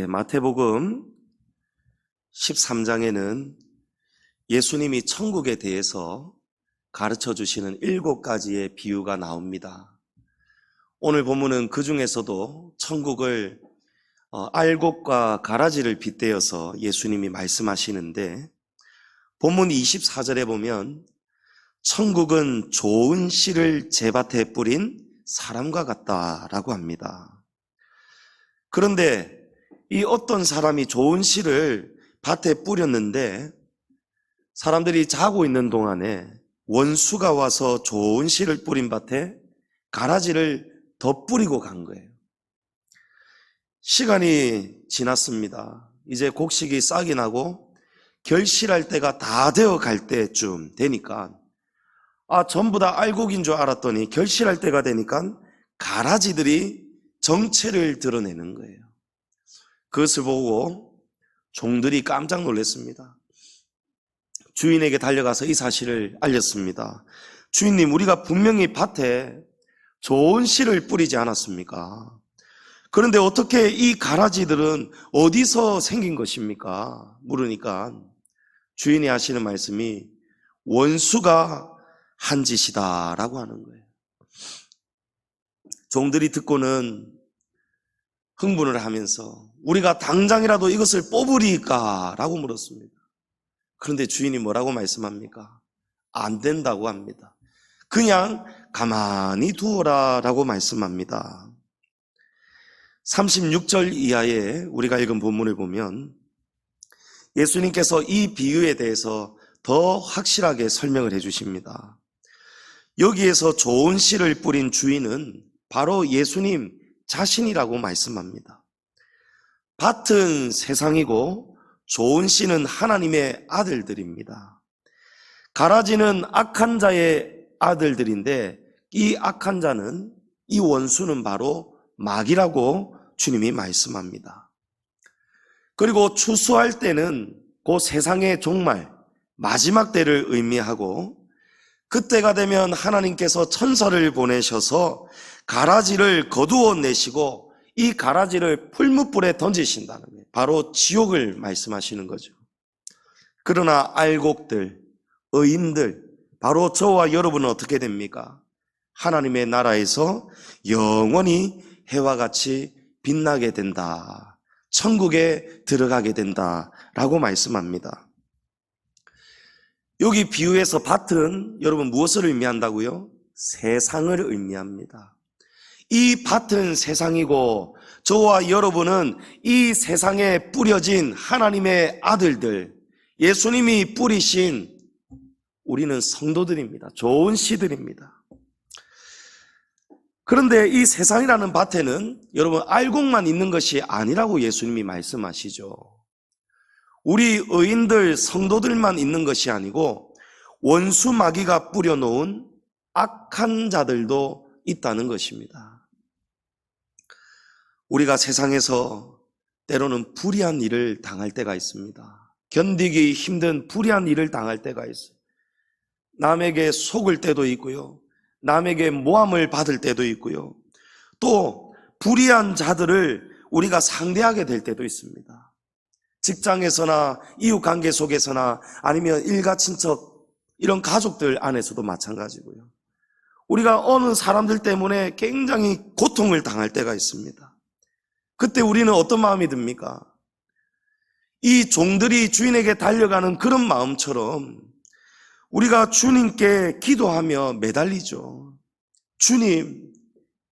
마태복음 13장에는 예수님이 천국에 대해서 가르쳐 주시는 7가지의 비유가 나옵니다. 오늘 본문은 그 중에서도 천국을 알곡과 가라지를 빗대어서 예수님이 말씀하시는데, 본문 24절에 보면 천국은 좋은 씨를 제밭에 뿌린 사람과 같다라고 합니다. 그런데 이 어떤 사람이 좋은 씨를 밭에 뿌렸는데 사람들이 자고 있는 동안에 원수가 와서 좋은 씨를 뿌린 밭에 가라지를 더 뿌리고 간 거예요. 시간이 지났습니다. 이제 곡식이 싹이 나고 결실할 때가 다 되어 갈 때쯤 되니까 전부 다 알곡인 줄 알았더니 결실할 때가 되니까 가라지들이 정체를 드러내는 거예요. 그것을 보고 종들이 깜짝 놀랐습니다. 주인에게 달려가서 이 사실을 알렸습니다. 주인님, 우리가 분명히 밭에 좋은 씨를 뿌리지 않았습니까? 그런데 어떻게 이 가라지들은 어디서 생긴 것입니까? 물으니까 주인이 하시는 말씀이 원수가 한 짓이다라고 하는 거예요. 종들이 듣고는 흥분을 하면서 우리가 당장이라도 이것을 뽑으리까? 라고 물었습니다. 그런데 주인이 뭐라고 말씀합니까? 안 된다고 합니다. 그냥 가만히 두어라 라고 말씀합니다. 36절 이하에 우리가 읽은 본문을 보면 예수님께서 이 비유에 대해서 더 확실하게 설명을 해주십니다. 여기에서 좋은 씨를 뿌린 주인은 바로 예수님 자신이라고 말씀합니다. 밭은 세상이고 좋은 씨는 하나님의 아들들입니다. 가라지는 악한 자의 아들들인데 이 악한 자는, 이 원수는 바로 마귀라고 주님이 말씀합니다. 그리고 추수할 때는 그 세상의 종말, 마지막 때를 의미하고, 그때가 되면 하나님께서 천사를 보내셔서 가라지를 거두어 내시고 이 가라지를 풀무불에 던지신다는 거예요. 바로 지옥을 말씀하시는 거죠. 그러나 알곡들, 의인들, 바로 저와 여러분은 어떻게 됩니까? 하나님의 나라에서 영원히 해와 같이 빛나게 된다, 천국에 들어가게 된다라고 말씀합니다. 여기 비유에서 밭은 여러분 무엇을 의미한다고요? 세상을 의미합니다. 이 밭은 세상이고 저와 여러분은 이 세상에 뿌려진 하나님의 아들들, 예수님이 뿌리신 우리는 성도들입니다. 좋은 씨들입니다. 그런데 이 세상이라는 밭에는 여러분 알곡만 있는 것이 아니라고 예수님이 말씀하시죠. 우리 의인들, 성도들만 있는 것이 아니고 원수 마귀가 뿌려놓은 악한 자들도 있다는 것입니다. 우리가 세상에서 때로는 불의한 일을 당할 때가 있습니다. 견디기 힘든 불의한 일을 당할 때가 있어요. 남에게 속을 때도 있고요, 남에게 모함을 받을 때도 있고요, 또 불의한 자들을 우리가 상대하게 될 때도 있습니다. 직장에서나 이웃관계 속에서나 아니면 일가 친척, 이런 가족들 안에서도 마찬가지고요. 우리가 어느 사람들 때문에 굉장히 고통을 당할 때가 있습니다. 그때 우리는 어떤 마음이 듭니까? 이 종들이 주인에게 달려가는 그런 마음처럼 우리가 주님께 기도하며 매달리죠. 주님,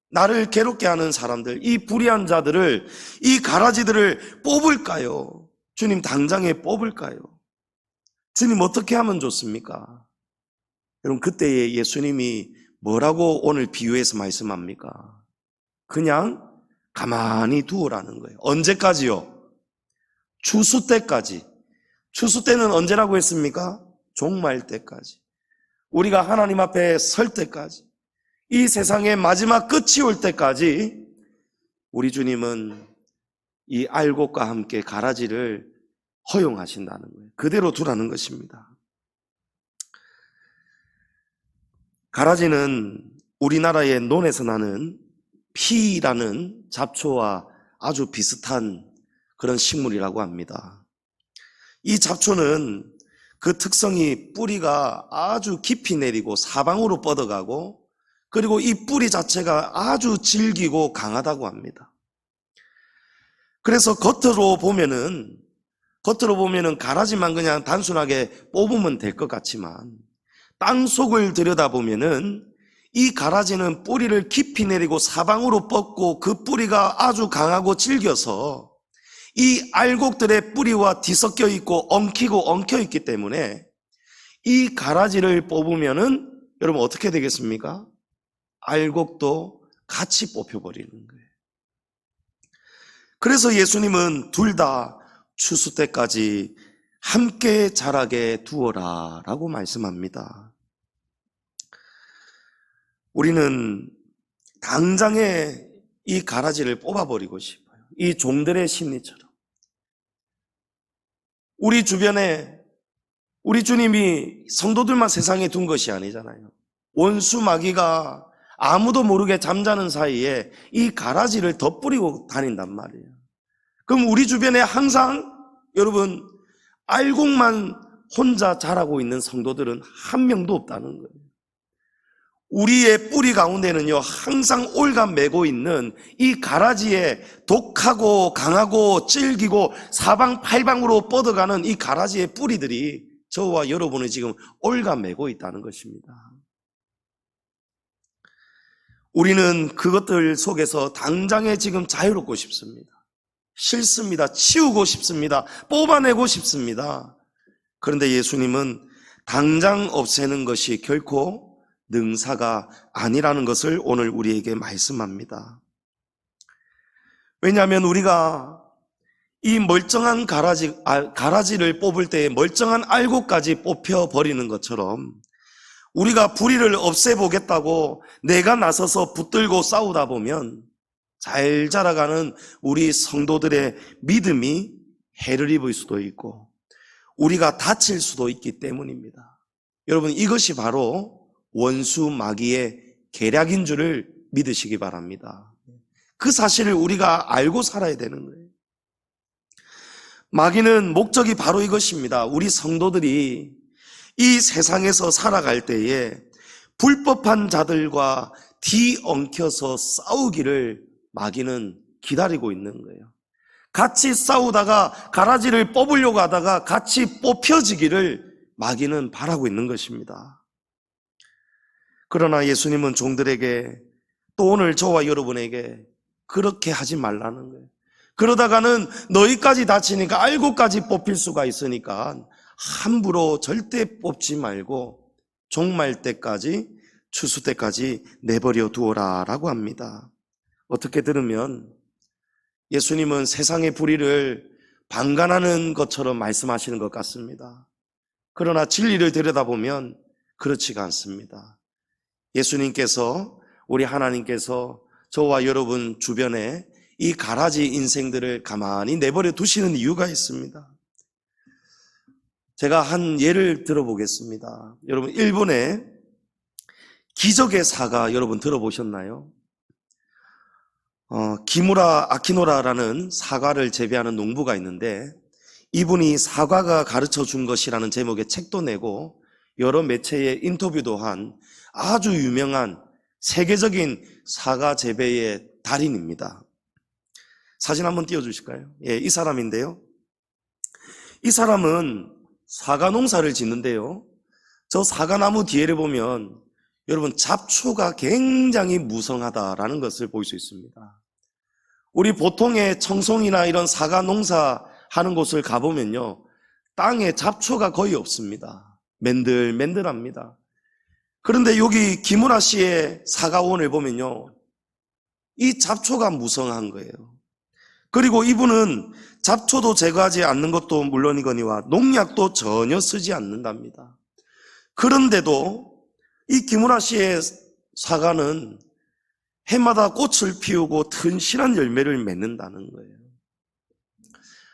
나를 괴롭게 하는 사람들, 이 불의한 자들을, 이 가라지들을 뽑을까요? 주님, 당장에 뽑을까요? 주님, 어떻게 하면 좋습니까? 여러분, 그때에 예수님이 뭐라고 오늘 비유해서 말씀합니까? 그냥 가만히 두어라는 거예요. 언제까지요? 추수 때까지. 추수 때는 언제라고 했습니까? 종말 때까지. 우리가 하나님 앞에 설 때까지, 이 세상의 마지막 끝이 올 때까지 우리 주님은 이 알곡과 함께 가라지를 허용하신다는 거예요. 그대로 두라는 것입니다. 가라지는 우리나라의 논에서 나는 피라는 잡초와 아주 비슷한 그런 식물이라고 합니다. 이 잡초는 그 특성이 뿌리가 아주 깊이 내리고 사방으로 뻗어가고, 그리고 이 뿌리 자체가 아주 질기고 강하다고 합니다. 그래서 겉으로 보면은 가라지만 그냥 단순하게 뽑으면 될 것 같지만, 땅 속을 들여다보면은 이 가라지는 뿌리를 깊이 내리고 사방으로 뻗고, 그 뿌리가 아주 강하고 질겨서 이 알곡들의 뿌리와 뒤섞여 있고 엉켜 있기 때문에 이 가라지를 뽑으면은 여러분 어떻게 되겠습니까? 알곡도 같이 뽑혀버리는 거예요. 그래서 예수님은 둘 다 추수 때까지 함께 자라게 두어라 라고 말씀합니다. 우리는 당장에 이 가라지를 뽑아버리고 싶어요. 이 종들의 심리처럼. 우리 주변에 우리 주님이 성도들만 세상에 둔 것이 아니잖아요. 원수 마귀가 아무도 모르게 잠자는 사이에 이 가라지를 덧뿌리고 다닌단 말이에요. 그럼 우리 주변에 항상 여러분 알곡만 혼자 자라고 있는 성도들은 한 명도 없다는 거예요. 우리의 뿌리 가운데는요 항상 올가매고 있는 이 가라지에 독하고 강하고 질기고 사방팔방으로 뻗어가는 이 가라지의 뿌리들이 저와 여러분을 지금 올가매고 있다는 것입니다. 우리는 그것들 속에서 당장에 지금 자유롭고 싶습니다. 싫습니다. 치우고 싶습니다. 뽑아내고 싶습니다. 그런데 예수님은 당장 없애는 것이 결코 능사가 아니라는 것을 오늘 우리에게 말씀합니다. 왜냐하면 우리가 이 멀쩡한 가라지를 뽑을 때 멀쩡한 알곡까지 뽑혀버리는 것처럼 우리가 불의를 없애보겠다고 내가 나서서 붙들고 싸우다 보면 잘 자라가는 우리 성도들의 믿음이 해를 입을 수도 있고 우리가 다칠 수도 있기 때문입니다. 여러분 이것이 바로 원수 마귀의 계략인 줄을 믿으시기 바랍니다. 그 사실을 우리가 알고 살아야 되는 거예요. 마귀는 목적이 바로 이것입니다. 우리 성도들이 이 세상에서 살아갈 때에 불법한 자들과 뒤엉켜서 싸우기를 마귀는 기다리고 있는 거예요. 같이 싸우다가 가라지를 뽑으려고 하다가 같이 뽑혀지기를 마귀는 바라고 있는 것입니다. 그러나 예수님은 종들에게 또 오늘 저와 여러분에게 그렇게 하지 말라는 거예요. 그러다가는 너희까지 다치니까 알고까지 뽑힐 수가 있으니까 함부로 절대 뽑지 말고 종말 때까지 추수 때까지 내버려 두어라 라고 합니다. 어떻게 들으면 예수님은 세상의 불의를 방관하는 것처럼 말씀하시는 것 같습니다. 그러나 진리를 들여다보면 그렇지가 않습니다. 예수님께서 우리 하나님께서 저와 여러분 주변에 이 가라지 인생들을 가만히 내버려 두시는 이유가 있습니다. 제가 한 예를 들어보겠습니다. 여러분 일본의 기적의 사과 여러분 들어보셨나요? 기무라 아키노라라는 사과를 재배하는 농부가 있는데 이분이 사과가 가르쳐 준 것이라는 제목의 책도 내고 여러 매체에 인터뷰도 한 아주 유명한 세계적인 사과 재배의 달인입니다. 사진 한번 띄워주실까요? 예, 이 사람인데요. 이 사람은 사과 농사를 짓는데요. 저 사과나무 뒤에를 보면 여러분 잡초가 굉장히 무성하다라는 것을 볼 수 있습니다. 우리 보통의 청송이나 이런 사과 농사하는 곳을 가보면요. 땅에 잡초가 거의 없습니다. 맨들맨들합니다. 그런데 여기 김우라 씨의 사과원을 보면요. 이 잡초가 무성한 거예요. 그리고 이분은 잡초도 제거하지 않는 것도 물론이거니와 농약도 전혀 쓰지 않는답니다. 그런데도 이 김우라 씨의 사과는 해마다 꽃을 피우고 튼실한 열매를 맺는다는 거예요.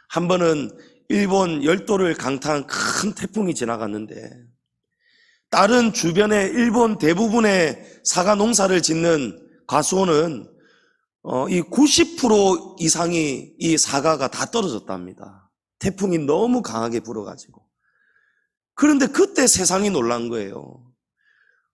한 번은 일본 열도를 강타한 큰 태풍이 지나갔는데 다른 주변의 일본 대부분의 사과 농사를 짓는 과수원은 이 90% 이상이 이 사과가 다 떨어졌답니다. 태풍이 너무 강하게 불어가지고. 그런데 그때 세상이 놀란 거예요.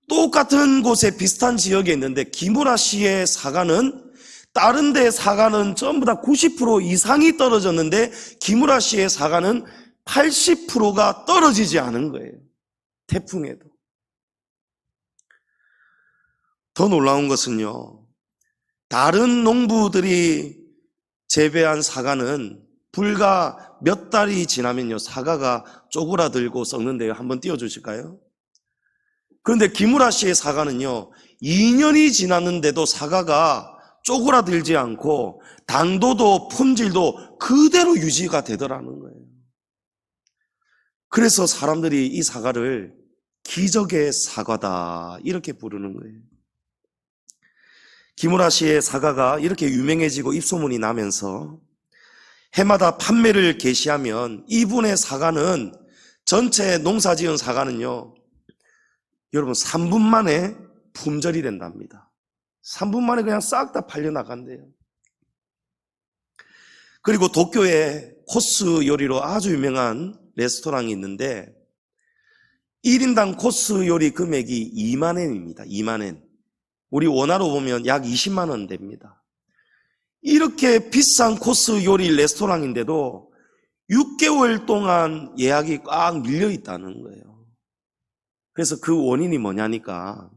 똑같은 곳에 비슷한 지역에 있는데 기무라시의 사과는 다른 데 사과는 전부 다 90% 이상이 떨어졌는데 기무라시의 사과는 80%가 떨어지지 않은 거예요. 태풍에도. 더 놀라운 것은요, 다른 농부들이 재배한 사과는 불과 몇 달이 지나면요, 사과가 쪼그라들고 썩는데요. 한번 띄워주실까요? 그런데 기무라시의 사과는요, 2년이 지났는데도 사과가 쪼그라들지 않고 당도도 품질도 그대로 유지가 되더라는 거예요. 그래서 사람들이 이 사과를 기적의 사과다 이렇게 부르는 거예요. 기무라시의 사과가 이렇게 유명해지고 입소문이 나면서 해마다 판매를 개시하면 이분의 사과는, 전체 농사지은 사과는요, 여러분 3분 만에 품절이 된답니다. 3분 만에 그냥 싹 다 팔려나간대요. 그리고 도쿄에 코스 요리로 아주 유명한 레스토랑이 있는데 1인당 코스 요리 금액이 2만엔입니다. 2만엔. 우리 원화로 보면 약 20만 원 됩니다. 이렇게 비싼 코스 요리 레스토랑인데도 6개월 동안 예약이 꽉 밀려 있다는 거예요. 그래서 그 원인이 뭐냐니까,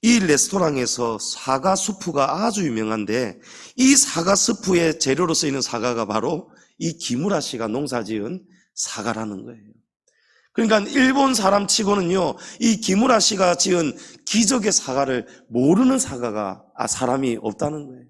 이 레스토랑에서 사과 수프가 아주 유명한데 이 사과 수프의 재료로 쓰이는 사과가 바로 이 기무라시가 농사지은 사과라는 거예요. 그러니까 일본 사람 치고는요, 이 기무라시가 지은 기적의 사과를 모르는 사람이 없다는 거예요.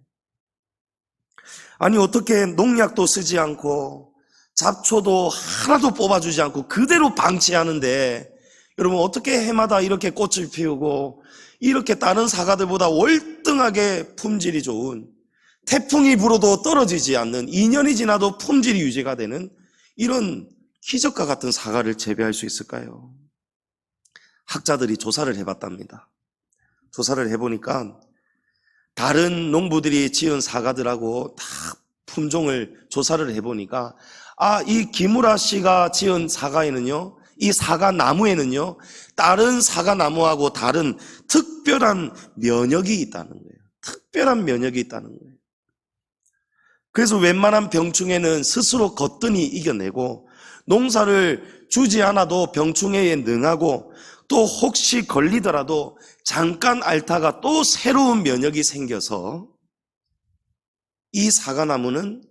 아니 어떻게 농약도 쓰지 않고 잡초도 하나도 뽑아주지 않고 그대로 방치하는데, 여러분 어떻게 해마다 이렇게 꽃을 피우고 이렇게 다른 사과들보다 월등하게 품질이 좋은, 태풍이 불어도 떨어지지 않는, 2년이 지나도 품질이 유지가 되는 이런 기적과 같은 사과를 재배할 수 있을까요? 학자들이 조사를 해봤답니다. 조사를 해보니까 다른 농부들이 지은 사과들하고 다 품종을 조사를 해보니까, 이 기무라시가 지은 사과에는요, 이 사과 나무에는요, 다른 사과 나무하고 다른 특별한 면역이 있다는 거예요. 특별한 면역이 있다는 거예요. 그래서 웬만한 병충해는 스스로 거뜬히 이겨내고, 농사를 주지 않아도 병충해에 능하고, 또 혹시 걸리더라도 잠깐 앓다가 또 새로운 면역이 생겨서, 이 사과나무는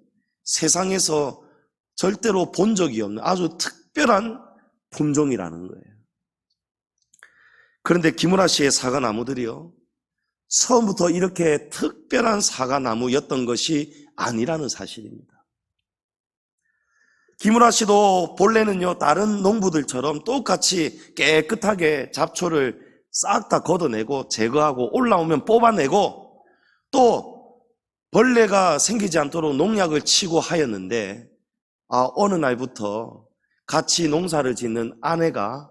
세상에서 절대로 본 적이 없는 아주 특별한 품종이라는 거예요. 그런데 기무라시의 사과나무들이요, 처음부터 이렇게 특별한 사과나무였던 것이 아니라는 사실입니다. 기무라시도 본래는요, 다른 농부들처럼 똑같이 깨끗하게 잡초를 싹 다 걷어내고 제거하고 올라오면 뽑아내고 또 벌레가 생기지 않도록 농약을 치고 하였는데, 어느 날부터 같이 농사를 짓는 아내가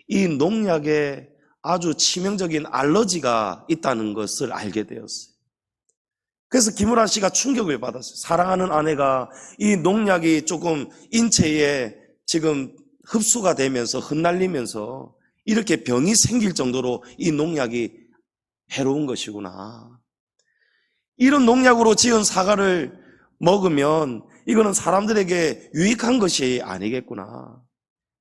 이 농약에 아주 치명적인 알러지가 있다는 것을 알게 되었어요. 그래서 기무라시가 충격을 받았어요. 사랑하는 아내가 이 농약이 조금 인체에 지금 흡수가 되면서 흩날리면서 이렇게 병이 생길 정도로 이 농약이 해로운 것이구나. 이런 농약으로 지은 사과를 먹으면 이거는 사람들에게 유익한 것이 아니겠구나.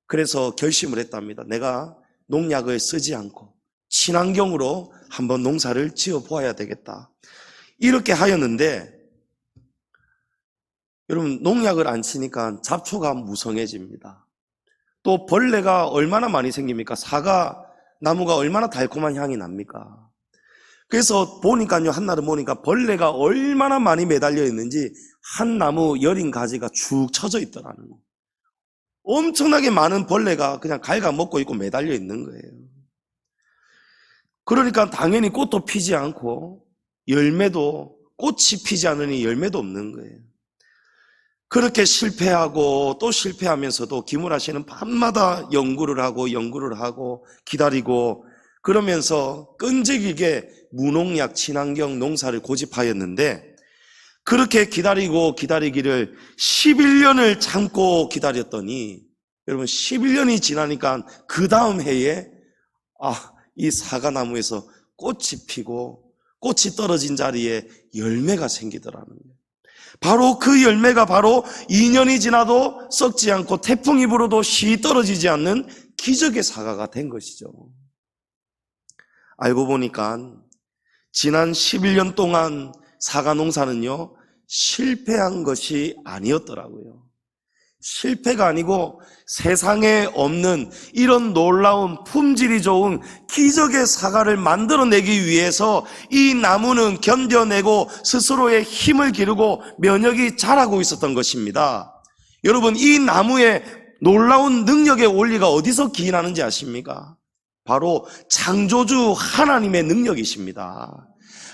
그래서 결심을 했답니다. 내가 농약을 쓰지 않고 친환경으로 한번 농사를 지어 보아야 되겠다. 이렇게 하였는데, 여러분 농약을 안 치니까 잡초가 무성해집니다. 또 벌레가 얼마나 많이 생깁니까? 사과 나무가 얼마나 달콤한 향이 납니까? 그래서 보니까요, 한날은 보니까 벌레가 얼마나 많이 매달려 있는지 한 나무 여린 가지가 축 처져 있더라는 거예요. 엄청나게 많은 벌레가 그냥 갉아먹고 있고 매달려 있는 거예요. 그러니까 당연히 꽃도 피지 않고 열매도, 꽃이 피지 않으니 열매도 없는 거예요. 그렇게 실패하고 또 실패하면서도 기무라시는 밤마다 연구를 하고 기다리고 그러면서 끈질기게 무농약 친환경 농사를 고집하였는데, 그렇게 기다리고 기다리기를 11년을 참고 기다렸더니 여러분 11년이 지나니까 그 다음 해에 이 사과나무에서 꽃이 피고 꽃이 떨어진 자리에 열매가 생기더라는 거예요. 바로 그 열매가 바로 2년이 지나도 썩지 않고 태풍이 불어도 시 떨어지지 않는 기적의 사과가 된 것이죠. 알고 보니까 지난 11년 동안 사과 농사는요, 실패한 것이 아니었더라고요. 실패가 아니고 세상에 없는 이런 놀라운 품질이 좋은 기적의 사과를 만들어내기 위해서 이 나무는 견뎌내고 스스로의 힘을 기르고 면역이 자라고 있었던 것입니다. 여러분, 이 나무의 놀라운 능력의 원리가 어디서 기인하는지 아십니까? 바로 창조주 하나님의 능력이십니다.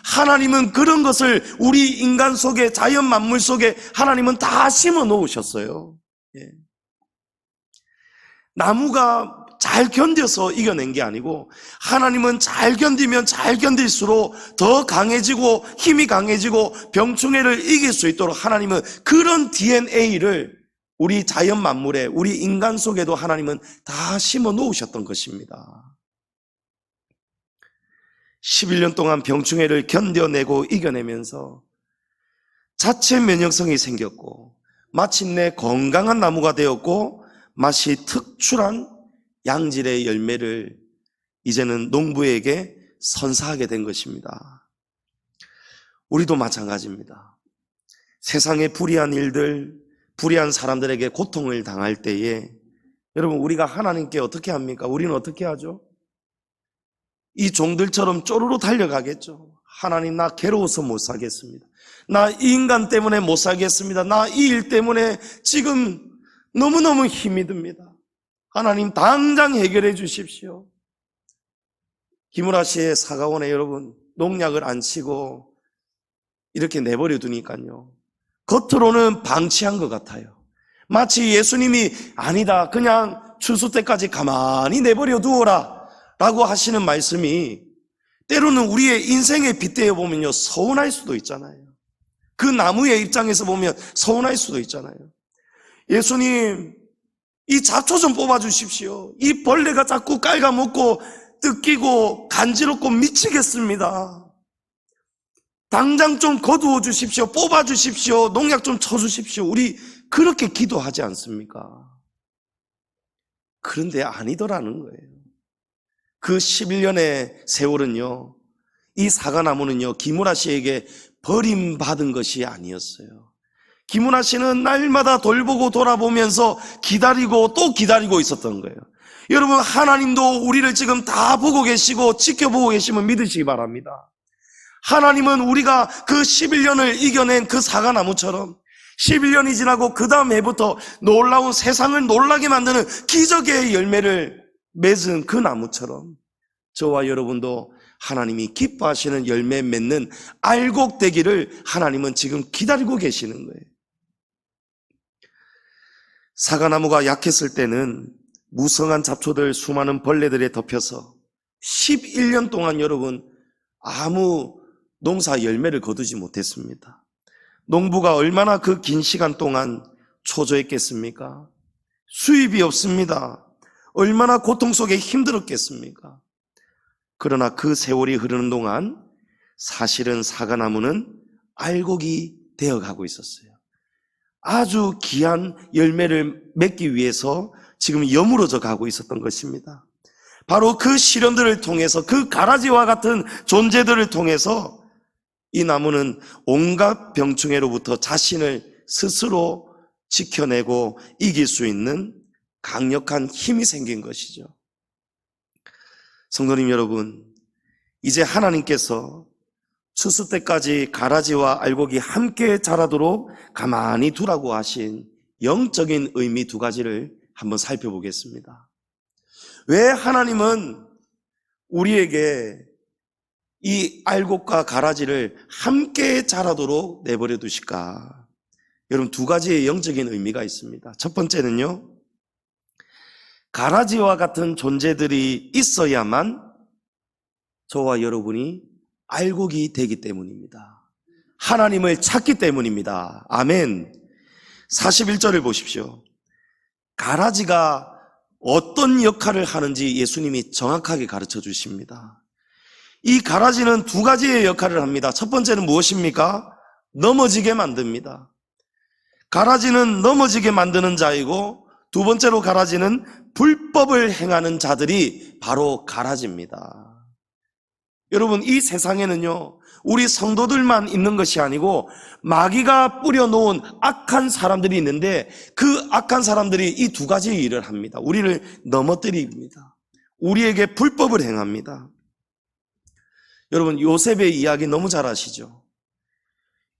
하나님은 그런 것을 우리 인간 속에, 자연 만물 속에 하나님은 다 심어 놓으셨어요. 나무가 잘 견뎌서 이겨낸 게 아니고 하나님은 잘 견디면 잘 견딜수록 더 강해지고 힘이 강해지고 병충해를 이길 수 있도록 하나님은 그런 DNA를 우리 자연 만물에, 우리 인간 속에도 하나님은 다 심어 놓으셨던 것입니다. 11년 동안 병충해를 견뎌내고 이겨내면서 자체 면역성이 생겼고 마침내 건강한 나무가 되었고 맛이 특출한 양질의 열매를 이제는 농부에게 선사하게 된 것입니다. 우리도 마찬가지입니다. 세상의 불의한 일들, 불의한 사람들에게 고통을 당할 때에 여러분, 우리가 하나님께 어떻게 합니까? 우리는 어떻게 하죠? 이 종들처럼 쪼르르 달려가겠죠. 하나님, 나 괴로워서 못 살겠습니다. 나 이 인간 때문에 못 살겠습니다. 나 이 일 때문에 지금 너무너무 힘이 듭니다. 하나님, 당장 해결해 주십시오. 김우라 씨의 사과원에 여러분, 농약을 안 치고 이렇게 내버려 두니까요, 겉으로는 방치한 것 같아요. 마치 예수님이 아니다, 그냥 추수 때까지 가만히 내버려 두어라 라고 하시는 말씀이 때로는 우리의 인생에 빗대어 보면요, 서운할 수도 있잖아요. 그 나무의 입장에서 보면 서운할 수도 있잖아요. 예수님, 이 잡초 좀 뽑아주십시오. 이 벌레가 자꾸 깔아먹고 뜯기고 간지럽고 미치겠습니다. 당장 좀 거두어 주십시오. 뽑아 주십시오. 농약 좀 쳐주십시오. 우리 그렇게 기도하지 않습니까? 그런데 아니더라는 거예요. 그 11년의 세월은요, 이 사과나무는요, 김우라 씨에게 버림받은 것이 아니었어요. 김우라 씨는 날마다 돌보고 돌아보면서 기다리고 또 기다리고 있었던 거예요. 여러분, 하나님도 우리를 지금 다 보고 계시고 지켜보고 계시면 믿으시기 바랍니다. 하나님은 우리가 그 11년을 이겨낸 그 사과나무처럼 11년이 지나고 그 다음 해부터 놀라운, 세상을 놀라게 만드는 기적의 열매를 맺은 그 나무처럼 저와 여러분도 하나님이 기뻐하시는 열매 맺는 알곡되기를 하나님은 지금 기다리고 계시는 거예요. 사과나무가 약했을 때는 무성한 잡초들, 수많은 벌레들에 덮여서 11년 동안 여러분 아무 농사 열매를 거두지 못했습니다. 농부가 얼마나 그 긴 시간 동안 초조했겠습니까? 수입이 없습니다. 얼마나 고통 속에 힘들었겠습니까? 그러나 그 세월이 흐르는 동안 사실은 사과나무는 알곡이 되어가고 있었어요. 아주 귀한 열매를 맺기 위해서 지금 여물어져 가고 있었던 것입니다. 바로 그 시련들을 통해서, 그 가라지와 같은 존재들을 통해서 이 나무는 온갖 병충해로부터 자신을 스스로 지켜내고 이길 수 있는 강력한 힘이 생긴 것이죠. 성도님 여러분, 이제 하나님께서 추수 때까지 가라지와 알곡이 함께 자라도록 가만히 두라고 하신 영적인 의미 두 가지를 한번 살펴보겠습니다. 왜 하나님은 우리에게 이 알곡과 가라지를 함께 자라도록 내버려 두실까? 여러분, 두 가지의 영적인 의미가 있습니다. 첫 번째는요, 가라지와 같은 존재들이 있어야만 저와 여러분이 알곡이 되기 때문입니다. 하나님을 찾기 때문입니다. 아멘. 41절을 보십시오. 가라지가 어떤 역할을 하는지 예수님이 정확하게 가르쳐 주십니다. 이 가라지는 두 가지의 역할을 합니다. 첫 번째는 무엇입니까? 넘어지게 만듭니다. 가라지는 넘어지게 만드는 자이고, 두 번째로 가라지는 불법을 행하는 자들이 바로 가라지입니다. 여러분, 이 세상에는요, 우리 성도들만 있는 것이 아니고 마귀가 뿌려놓은 악한 사람들이 있는데, 그 악한 사람들이 이 두 가지 일을 합니다. 우리를 넘어뜨립니다. 우리에게 불법을 행합니다. 여러분, 요셉의 이야기 너무 잘 아시죠?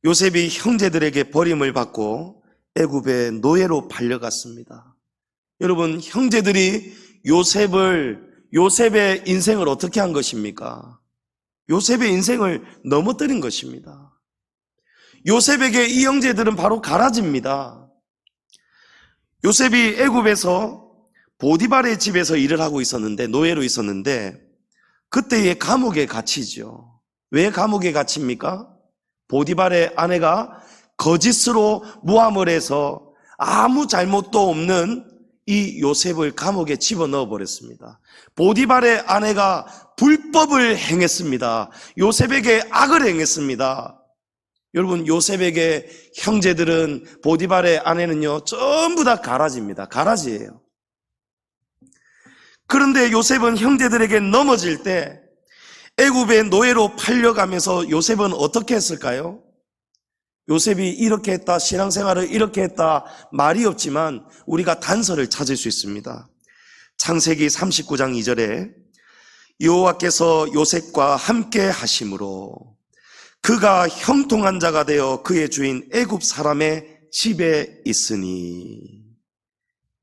요셉이 형제들에게 버림을 받고 애굽의 노예로 팔려갔습니다. 여러분, 형제들이 요셉의 인생을 어떻게 한 것입니까? 요셉의 인생을 넘어뜨린 것입니다. 요셉에게 이 형제들은 바로 가라지입니다. 요셉이 애굽에서 보디발의 집에서 일을 하고 있었는데, 노예로 있었는데, 그때의 감옥에 갇히죠. 왜 감옥에 갇힙니까? 보디발의 아내가 거짓으로 모함을 해서 아무 잘못도 없는 이 요셉을 감옥에 집어넣어 버렸습니다. 보디발의 아내가 불법을 행했습니다. 요셉에게 악을 행했습니다. 여러분, 요셉에게 형제들은, 보디발의 아내는요, 전부 다 가라지입니다. 가라지예요. 그런데 요셉은 형제들에게 넘어질 때 애굽의 노예로 팔려가면서 요셉은 어떻게 했을까요? 요셉이 이렇게 했다, 신앙생활을 이렇게 했다, 말이 없지만 우리가 단서를 찾을 수 있습니다. 창세기 39장 2절에 여호와께서 요셉과 함께 하심으로 그가 형통한 자가 되어 그의 주인 애굽 사람의 집에 있으니.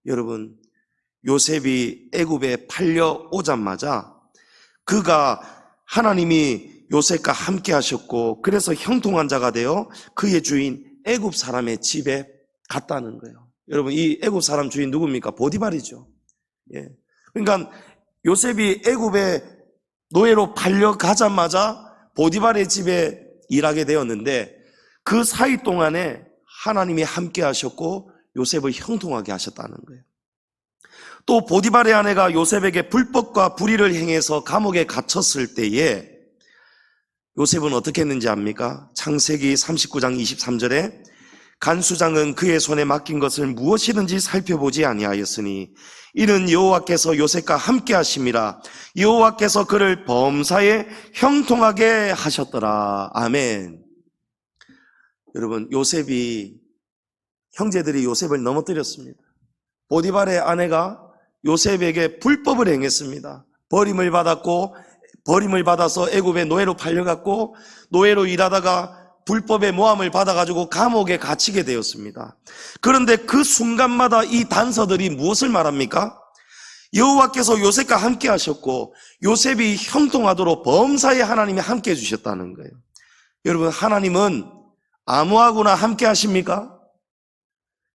여러분, 요셉이 애굽에 팔려오자마자 그가, 하나님이 요셉과 함께 하셨고, 그래서 형통한 자가 되어 그의 주인 애굽 사람의 집에 갔다는 거예요. 여러분, 이 애굽 사람 주인 누굽니까? 보디발이죠. 예. 그러니까 요셉이 애굽에 노예로 팔려가자마자 보디발의 집에 일하게 되었는데, 그 사이 동안에 하나님이 함께 하셨고 요셉을 형통하게 하셨다는 거예요. 또 보디발의 아내가 요셉에게 불법과 불의를 행해서 감옥에 갇혔을 때에 요셉은 어떻게 했는지 압니까? 창세기 39장 23절에 간수장은 그의 손에 맡긴 것을 무엇이든지 살펴보지 아니하였으니 이는 여호와께서 요셉과 함께 하심이라. 여호와께서 그를 범사에 형통하게 하셨더라. 아멘. 여러분, 형제들이 요셉을 넘어뜨렸습니다. 보디발의 아내가 요셉에게 불법을 행했습니다. 버림을 받아서 애굽의 노예로 팔려갔고, 노예로 일하다가 불법의 모함을 받아가지고 감옥에 갇히게 되었습니다. 그런데 그 순간마다 이 단서들이 무엇을 말합니까? 여호와께서 요셉과 함께 하셨고 요셉이 형통하도록 범사에 하나님이 함께 해주셨다는 거예요. 여러분, 하나님은 아무하고나 함께 하십니까?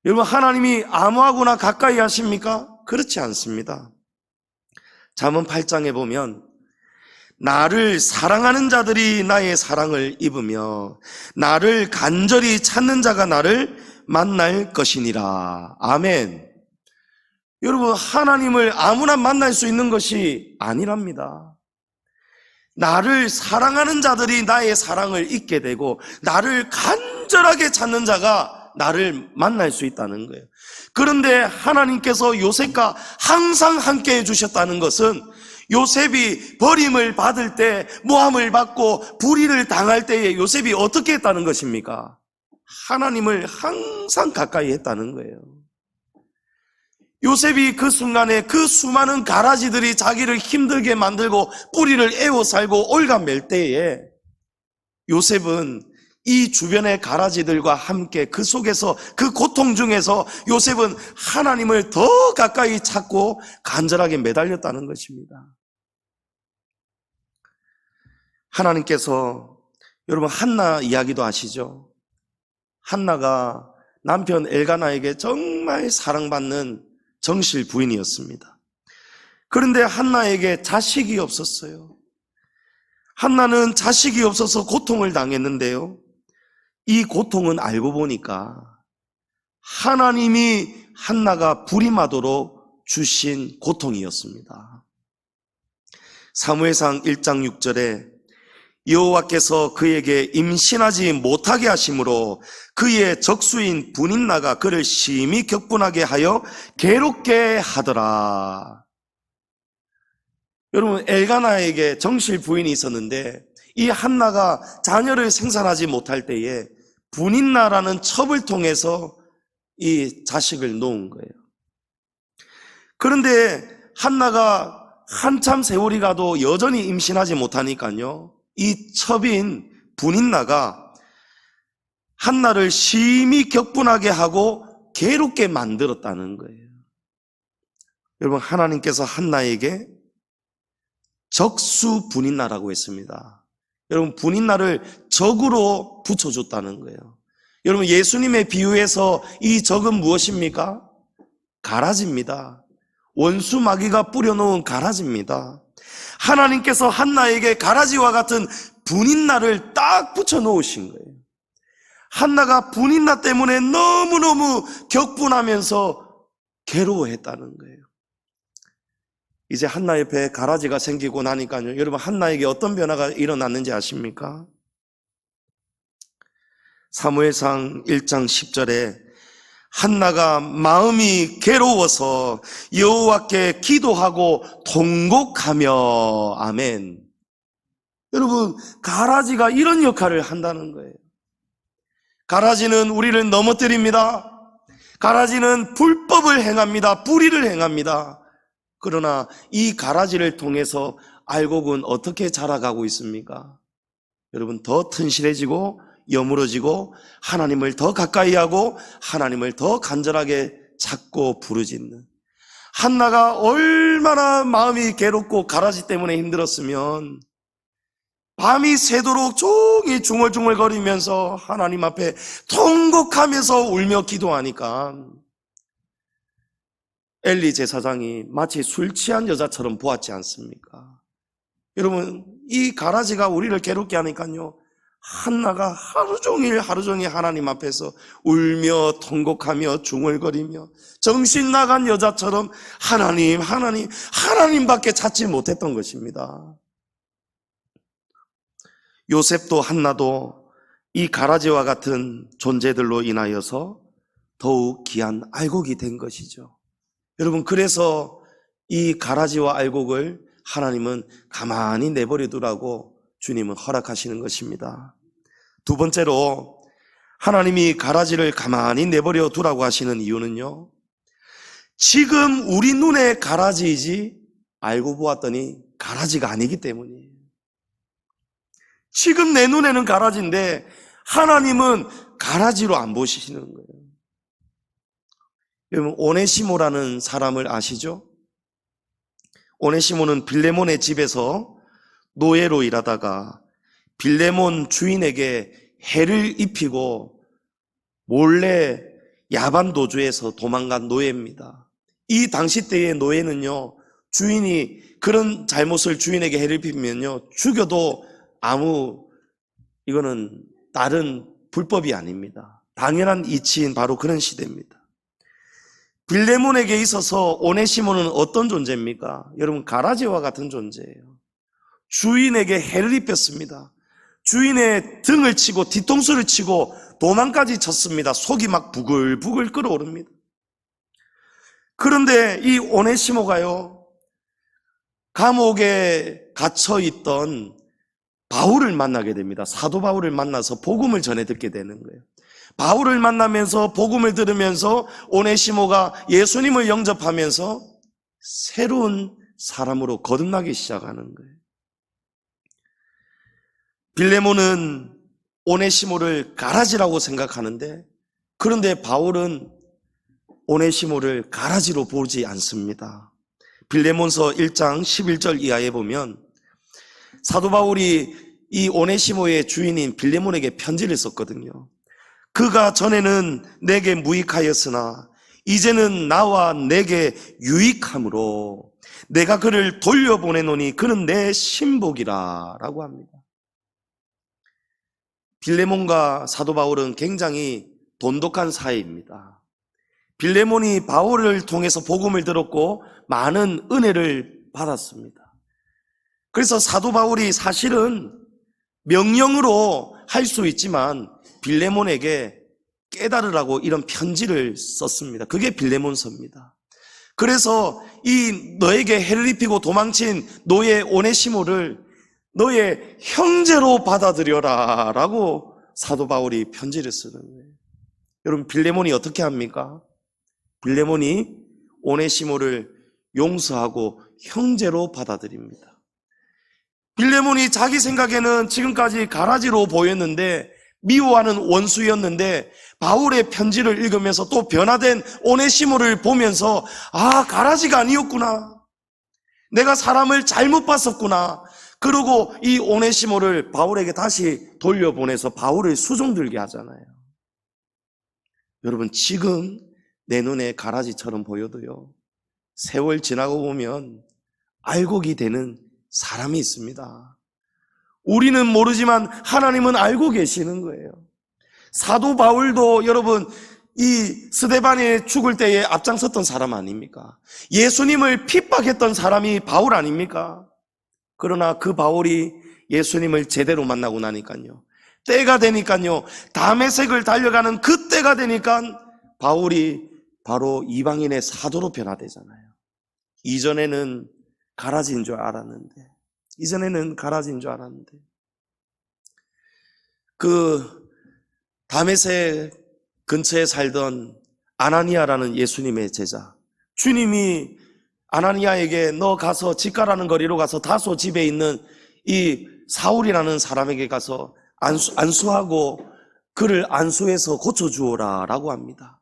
여러분, 하나님이 아무하고나 가까이 하십니까? 그렇지 않습니다. 잠언 8장에 보면 나를 사랑하는 자들이 나의 사랑을 입으며 나를 간절히 찾는 자가 나를 만날 것이니라. 아멘. 여러분, 하나님을 아무나 만날 수 있는 것이 아니랍니다. 나를 사랑하는 자들이 나의 사랑을 잊게 되고 나를 간절하게 찾는 자가 나를 만날 수 있다는 거예요. 그런데 하나님께서 요셉과 항상 함께 해주셨다는 것은 요셉이 버림을 받을 때, 모함을 받고 불의를 당할 때에 요셉이 어떻게 했다는 것입니까? 하나님을 항상 가까이 했다는 거예요. 요셉이 그 순간에 그 수많은 가라지들이 자기를 힘들게 만들고 뿌리를 에워살고 올가맬 때에 요셉은 이 주변의 가라지들과 함께 그 속에서, 그 고통 중에서 요셉은 하나님을 더 가까이 찾고 간절하게 매달렸다는 것입니다. 하나님께서, 여러분, 한나 이야기도 아시죠? 한나가 남편 엘가나에게 정말 사랑받는 정실 부인이었습니다. 그런데 한나에게 자식이 없었어요. 한나는 자식이 없어서 고통을 당했는데요, 이 고통은 알고 보니까 하나님이 한나가 불임하도록 주신 고통이었습니다. 사무엘상 1장 6절에 여호와께서 그에게 임신하지 못하게 하심으로 그의 적수인 분인나가 그를 심히 격분하게 하여 괴롭게 하더라. 여러분, 엘가나에게 정실 부인이 있었는데 이 한나가 자녀를 생산하지 못할 때에 분인나라는 첩을 통해서 이 자식을 놓은 거예요. 그런데 한나가 한참 세월이 가도 여전히 임신하지 못하니까요, 이 첩인 분인나가 한나를 심히 격분하게 하고 괴롭게 만들었다는 거예요. 여러분, 하나님께서 한나에게 적수 분인나라고 했습니다. 여러분, 분인나를 적으로 붙여줬다는 거예요. 여러분, 예수님의 비유에서 이 적은 무엇입니까? 가라지입니다. 원수 마귀가 뿌려놓은 가라지입니다. 하나님께서 한나에게 가라지와 같은 분인나를 딱 붙여놓으신 거예요. 한나가 분인나 때문에 너무너무 격분하면서 괴로워했다는 거예요. 이제 한나의 배에 가라지가 생기고 나니까요, 여러분, 한나에게 어떤 변화가 일어났는지 아십니까? 사무엘상 1장 10절에 한나가 마음이 괴로워서 여호와께 기도하고 통곡하며. 아멘. 여러분, 가라지가 이런 역할을 한다는 거예요. 가라지는 우리를 넘어뜨립니다. 가라지는 불법을 행합니다. 불의를 행합니다. 그러나 이 가라지를 통해서 알곡은 어떻게 자라가고 있습니까? 여러분, 더 튼실해지고 여물어지고 하나님을 더 가까이 하고 하나님을 더 간절하게 찾고 부르짖는, 한나가 얼마나 마음이 괴롭고 가라지 때문에 힘들었으면 밤이 새도록 종일 중얼중얼거리면서 하나님 앞에 통곡하면서 울며 기도하니까 엘리 제사장이 마치 술 취한 여자처럼 보았지 않습니까? 여러분, 이 가라지가 우리를 괴롭게 하니까요, 한나가 하루 종일 하나님 앞에서 울며 통곡하며 중얼거리며 정신 나간 여자처럼 하나님밖에 찾지 못했던 것입니다. 요셉도 한나도 이 가라지와 같은 존재들로 인하여서 더욱 귀한 알곡이 된 것이죠. 여러분, 그래서 이 가라지와 알곡을 하나님은 가만히 내버려 두라고 주님은 허락하시는 것입니다. 두 번째로, 하나님이 가라지를 가만히 내버려 두라고 하시는 이유는요, 지금 우리 눈에 가라지이지 알고 보았더니 가라지가 아니기 때문이에요. 지금 내 눈에는 가라지인데 하나님은 가라지로 안 보시는 거예요. 여러분, 오네시모라는 사람을 아시죠? 오네시모는 빌레몬의 집에서 노예로 일하다가 빌레몬 주인에게 해를 입히고 몰래 야반 도주해서 도망간 노예입니다. 이 당시 때의 노예는요, 주인이 그런 잘못을 주인에게 해를 입히면요, 죽여도 이거는 다른 불법이 아닙니다. 당연한 이치인 바로 그런 시대입니다. 빌레몬에게 있어서 오네시모는 어떤 존재입니까? 여러분, 가라지와 같은 존재예요. 주인에게 해를 입혔습니다. 주인의 등을 치고 뒤통수를 치고 도망까지 쳤습니다. 속이 막 부글부글 끓어오릅니다. 그런데 이 오네시모가요, 감옥에 갇혀있던 바울을 만나게 됩니다. 사도 바울을 만나서 복음을 전해 듣게 되는 거예요. 바울을 만나면서 복음을 들으면서 오네시모가 예수님을 영접하면서 새로운 사람으로 거듭나기 시작하는 거예요. 빌레몬은 오네시모를 가라지라고 생각하는데, 그런데 바울은 오네시모를 가라지로 보지 않습니다. 빌레몬서 1장 11절 이하에 보면 사도 바울이 이 오네시모의 주인인 빌레몬에게 편지를 썼거든요. 그가 전에는 내게 무익하였으나 이제는 나와 내게 유익함으로 내가 그를 돌려보내노니 그는 내 신복이라 라고 합니다. 빌레몬과 사도 바울은 굉장히 돈독한 사이입니다. 빌레몬이 바울을 통해서 복음을 들었고 많은 은혜를 받았습니다. 그래서 사도 바울이 사실은 명령으로 할 수 있지만 빌레몬에게 깨달으라고 이런 편지를 썼습니다. 그게 빌레몬서입니다. 그래서 이 너에게 해를 입히고 도망친 너의 오네시모를 너의 형제로 받아들여라 라고 사도 바울이 편지를 쓰는 거예요. 여러분, 빌레몬이 어떻게 합니까? 빌레몬이 오네시모를 용서하고 형제로 받아들입니다. 빌레몬이 자기 생각에는 지금까지 가라지로 보였는데, 미워하는 원수였는데, 바울의 편지를 읽으면서 또 변화된 오네시모를 보면서 아, 가라지가 아니었구나, 내가 사람을 잘못 봤었구나, 그러고 이 오네시모를 바울에게 다시 돌려보내서 바울을 수종들게 하잖아요. 여러분, 지금 내 눈에 가라지처럼 보여도요, 세월 지나고 보면 알곡이 되는 사람이 있습니다. 우리는 모르지만 하나님은 알고 계시는 거예요. 사도 바울도 여러분, 이 스데반이 죽을 때에 앞장섰던 사람 아닙니까? 예수님을 핍박했던 사람이 바울 아닙니까? 그러나 그 바울이 예수님을 제대로 만나고 나니까요, 때가 되니까요, 다메섹을 달려가는 그 때가 되니까 바울이 바로 이방인의 사도로 변화되잖아요. 이전에는 가라지인 줄 알았는데, 그 다메섹 근처에 살던 아나니아라는 예수님의 제자, 주님이 아나니아에게 너 가서 집가라는 거리로 가서 다소 집에 있는 이 사울이라는 사람에게 가서 안수하고 그를 안수해서 고쳐주오라 라고 합니다.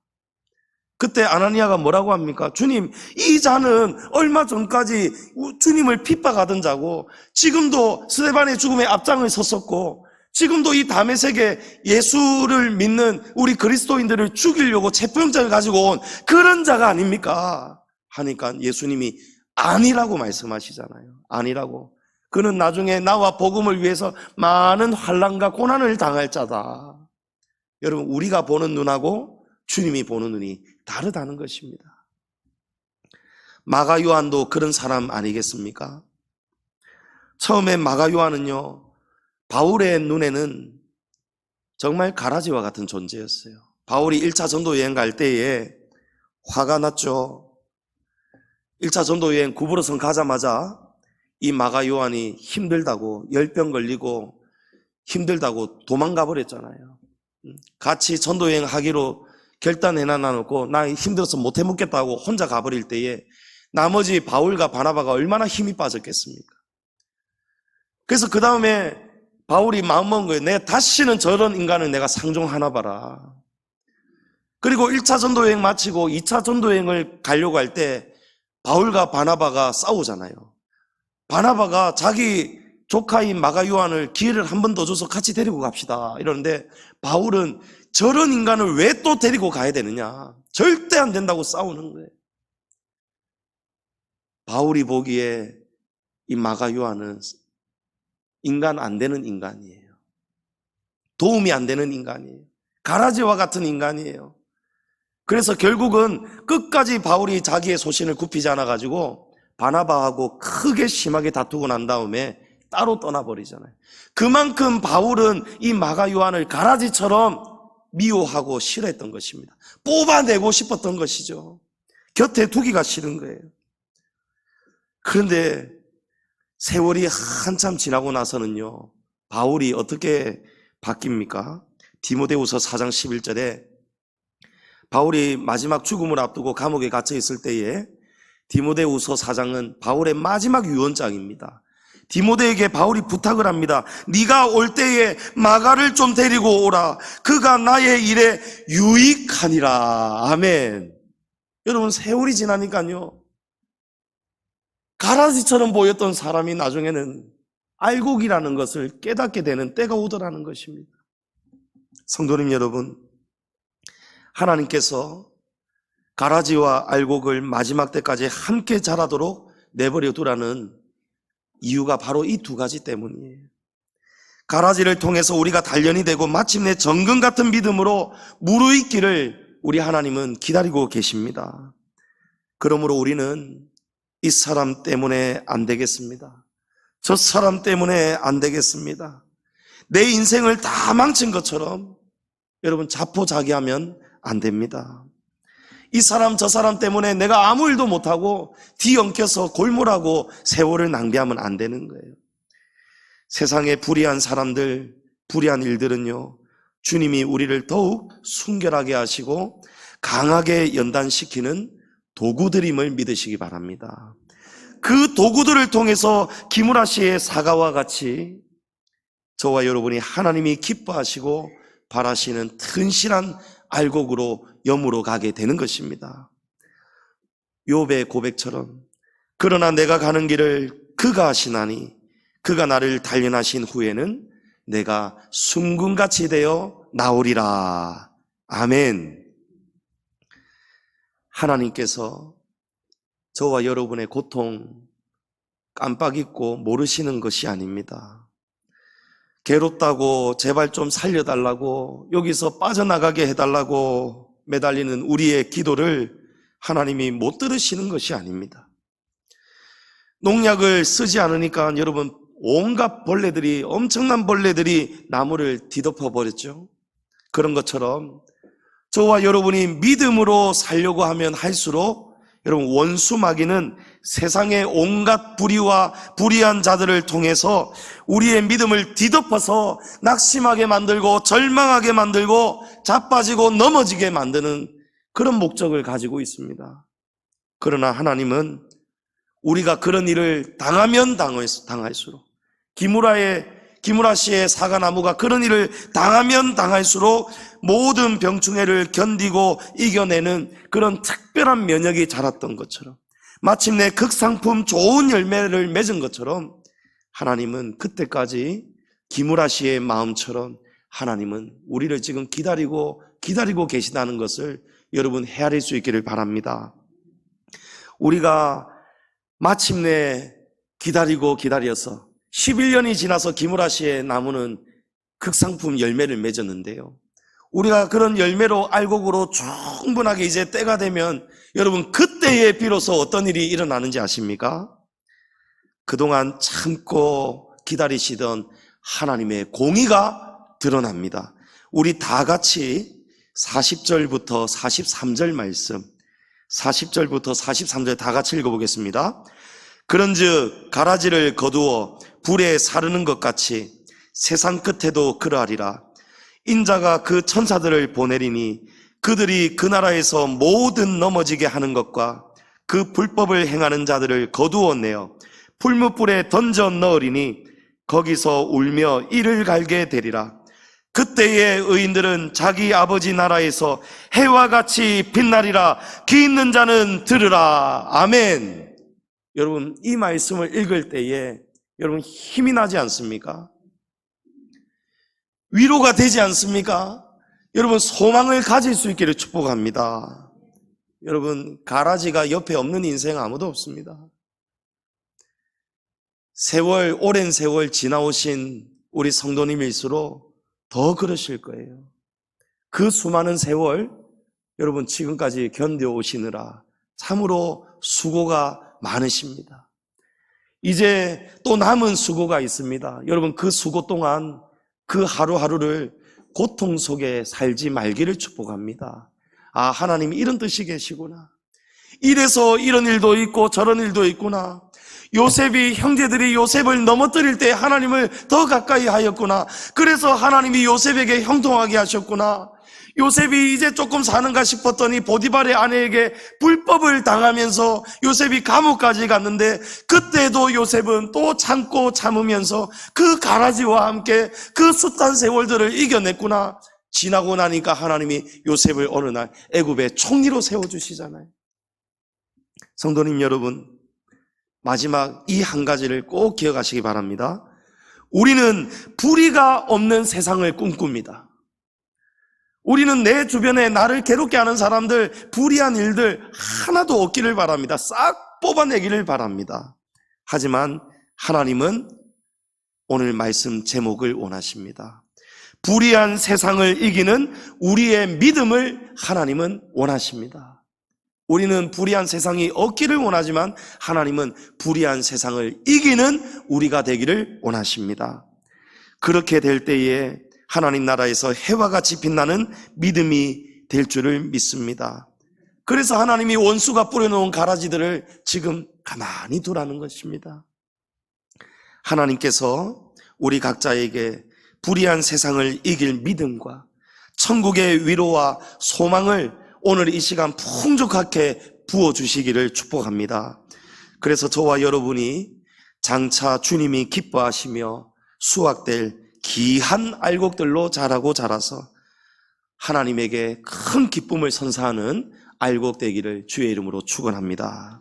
그때 아나니아가 뭐라고 합니까? 주님, 이 자는 얼마 전까지 주님을 핍박하던 자고, 지금도 스데반의 죽음에 앞장을 섰었고, 지금도 이 다메섹에 예수를 믿는 우리 그리스도인들을 죽이려고 체포영장을 가지고 온 그런 자가 아닙니까? 하니까 예수님이 아니라고 말씀하시잖아요. 아니라고. 그는 나중에 나와 복음을 위해서 많은 환난과 고난을 당할 자다. 여러분, 우리가 보는 눈하고 주님이 보는 눈이 다르다는 것입니다. 마가 요한도 그런 사람 아니겠습니까? 처음에 마가 요한은요, 바울의 눈에는 정말 가라지와 같은 존재였어요. 바울이 1차 전도 여행 갈 때에 화가 났죠. 1차 전도 여행 구브로성 가자마자 이 마가 요한이 힘들다고, 열병 걸리고 힘들다고 도망가 버렸잖아요. 같이 전도 여행 하기로 결단해놔놓고 나 힘들어서 못해 먹겠다고 혼자 가버릴 때에 나머지 바울과 바나바가 얼마나 힘이 빠졌겠습니까? 그래서 그 다음에 바울이 마음먹은 거예요. 내가 다시는 저런 인간을 내가 상종하나 봐라. 그리고 1차 전도여행 마치고 2차 전도여행을 가려고 할 때 바울과 바나바가 싸우잖아요. 바나바가 자기 조카인 마가 요한을 기회를 한 번 더 줘서 같이 데리고 갑시다 이러는데, 바울은 저런 인간을 왜 또 데리고 가야 되느냐, 절대 안 된다고 싸우는 거예요. 바울이 보기에 이 마가 요한은 인간 안 되는 인간이에요. 도움이 안 되는 인간이에요. 가라지와 같은 인간이에요. 그래서 결국은 끝까지 바울이 자기의 소신을 굽히지 않아가지고 바나바하고 크게 심하게 다투고 난 다음에 따로 떠나버리잖아요. 그만큼 바울은 이 마가 요한을 가라지처럼 미워하고 싫어했던 것입니다. 뽑아내고 싶었던 것이죠. 곁에 두기가 싫은 거예요. 그런데 세월이 한참 지나고 나서는요, 바울이 어떻게 바뀝니까? 디모데후서 4장 11절에 바울이 마지막 죽음을 앞두고 감옥에 갇혀 있을 때에 디모데후서 4장은 바울의 마지막 유언장입니다. 디모데에게 바울이 부탁을 합니다. 네가 올 때에 마가를 좀 데리고 오라. 그가 나의 일에 유익하니라. 아멘. 여러분, 세월이 지나니까요, 가라지처럼 보였던 사람이 나중에는 알곡이라는 것을 깨닫게 되는 때가 오더라는 것입니다. 성도님 여러분, 하나님께서 가라지와 알곡을 마지막 때까지 함께 자라도록 내버려 두라는 이유가 바로 이 두 가지 때문이에요. 가라지를 통해서 우리가 단련이 되고 마침내 정금 같은 믿음으로 무르익기를 우리 하나님은 기다리고 계십니다. 그러므로 우리는 이 사람 때문에 안 되겠습니다. 저 사람 때문에 안 되겠습니다. 내 인생을 다 망친 것처럼 여러분 자포자기하면 안 됩니다. 이 사람 저 사람 때문에 내가 아무 일도 못하고 뒤엉켜서 골몰하고 세월을 낭비하면 안 되는 거예요. 세상에 불의한 사람들, 불의한 일들은요, 주님이 우리를 더욱 순결하게 하시고 강하게 연단시키는 도구들임을 믿으시기 바랍니다. 그 도구들을 통해서 기므라 씨의 사과와 같이 저와 여러분이 하나님이 기뻐하시고 바라시는 튼실한 알곡으로 염으로 가게 되는 것입니다. 욥의 고백처럼 그러나 내가 가는 길을 그가 하시나니 그가 나를 단련하신 후에는 내가 순금같이 되어 나오리라. 아멘. 하나님께서 저와 여러분의 고통 깜빡 잊고 모르시는 것이 아닙니다. 괴롭다고 제발 좀 살려달라고, 여기서 빠져나가게 해달라고 매달리는 우리의 기도를 하나님이 못 들으시는 것이 아닙니다. 농약을 쓰지 않으니까 여러분 온갖 벌레들이, 엄청난 벌레들이 나무를 뒤덮어 버렸죠. 그런 것처럼 저와 여러분이 믿음으로 살려고 하면 할수록 여러분 원수 마귀는 세상의 온갖 불의와 불의한 자들을 통해서 우리의 믿음을 뒤덮어서 낙심하게 만들고 절망하게 만들고 자빠지고 넘어지게 만드는 그런 목적을 가지고 있습니다. 그러나 하나님은 우리가 그런 일을 당하면 당할수록, 기므라 씨의 사과나무가 그런 일을 당하면 당할수록 모든 병충해를 견디고 이겨내는 그런 특별한 면역이 자랐던 것처럼, 마침내 극상품 좋은 열매를 맺은 것처럼, 하나님은 그때까지 기므라 씨의 마음처럼 하나님은 우리를 지금 기다리고 계시다는 것을 여러분 헤아릴 수 있기를 바랍니다. 우리가 마침내 기다려서 11년이 지나서 기므라 씨의 나무는 극상품 열매를 맺었는데요, 우리가 그런 열매로 알곡으로 충분하게 이제 때가 되면 여러분 그때에 비로소 어떤 일이 일어나는지 아십니까? 그동안 참고 기다리시던 하나님의 공의가 드러납니다. 우리 다 같이 40절부터 43절 말씀, 40절부터 43절 다 같이 읽어보겠습니다. 그런즉 가라지를 거두어 불에 사르는 것 같이 세상 끝에도 그러하리라. 인자가 그 천사들을 보내리니 그들이 그 나라에서 모든 넘어지게 하는 것과 그 불법을 행하는 자들을 거두어 내어 풀무불에 던져 넣으리니 거기서 울며 이를 갈게 되리라. 그때의 의인들은 자기 아버지 나라에서 해와 같이 빛나리라. 귀 있는 자는 들으라. 아멘. 여러분 이 말씀을 읽을 때에 여러분 힘이 나지 않습니까? 위로가 되지 않습니까? 여러분 소망을 가질 수 있기를 축복합니다. 여러분 가라지가 옆에 없는 인생 아무도 없습니다. 오랜 세월 지나오신 우리 성도님일수록 더 그러실 거예요. 그 수많은 세월 여러분 지금까지 견뎌오시느라 참으로 수고가 많으십니다. 이제 또 남은 수고가 있습니다. 여러분 그 수고 동안 그 하루하루를 고통 속에 살지 말기를 축복합니다. 아, 하나님이 이런 뜻이 계시구나. 이래서 이런 일도 있고 저런 일도 있구나. 요셉이, 형제들이 요셉을 넘어뜨릴 때 하나님을 더 가까이 하였구나. 그래서 하나님이 요셉에게 형통하게 하셨구나. 요셉이 이제 조금 사는가 싶었더니 보디발의 아내에게 불법을 당하면서 요셉이 감옥까지 갔는데 그때도 요셉은 또 참고 참으면서 그 가라지와 함께 그 숱한 세월들을 이겨냈구나. 지나고 나니까 하나님이 요셉을 어느 날 애굽의 총리로 세워주시잖아요. 성도님 여러분, 마지막 이 한 가지를 꼭 기억하시기 바랍니다. 우리는 불의가 없는 세상을 꿈꿉니다. 우리는 내 주변에 나를 괴롭게 하는 사람들, 불의한 일들 하나도 없기를 바랍니다. 싹 뽑아내기를 바랍니다. 하지만 하나님은 오늘 말씀 제목을 원하십니다. 불의한 세상을 이기는 우리의 믿음을 하나님은 원하십니다. 우리는 불의한 세상이 없기를 원하지만 하나님은 불의한 세상을 이기는 우리가 되기를 원하십니다. 그렇게 될 때에 하나님 나라에서 해와 같이 빛나는 믿음이 될 줄을 믿습니다. 그래서 하나님이 원수가 뿌려놓은 가라지들을 지금 가만히 두라는 것입니다. 하나님께서 우리 각자에게 불의한 세상을 이길 믿음과 천국의 위로와 소망을 오늘 이 시간 풍족하게 부어주시기를 축복합니다. 그래서 저와 여러분이 장차 주님이 기뻐하시며 수확될 귀한 알곡들로 자라고 자라서 하나님에게 큰 기쁨을 선사하는 알곡 되기를 주의 이름으로 축원합니다.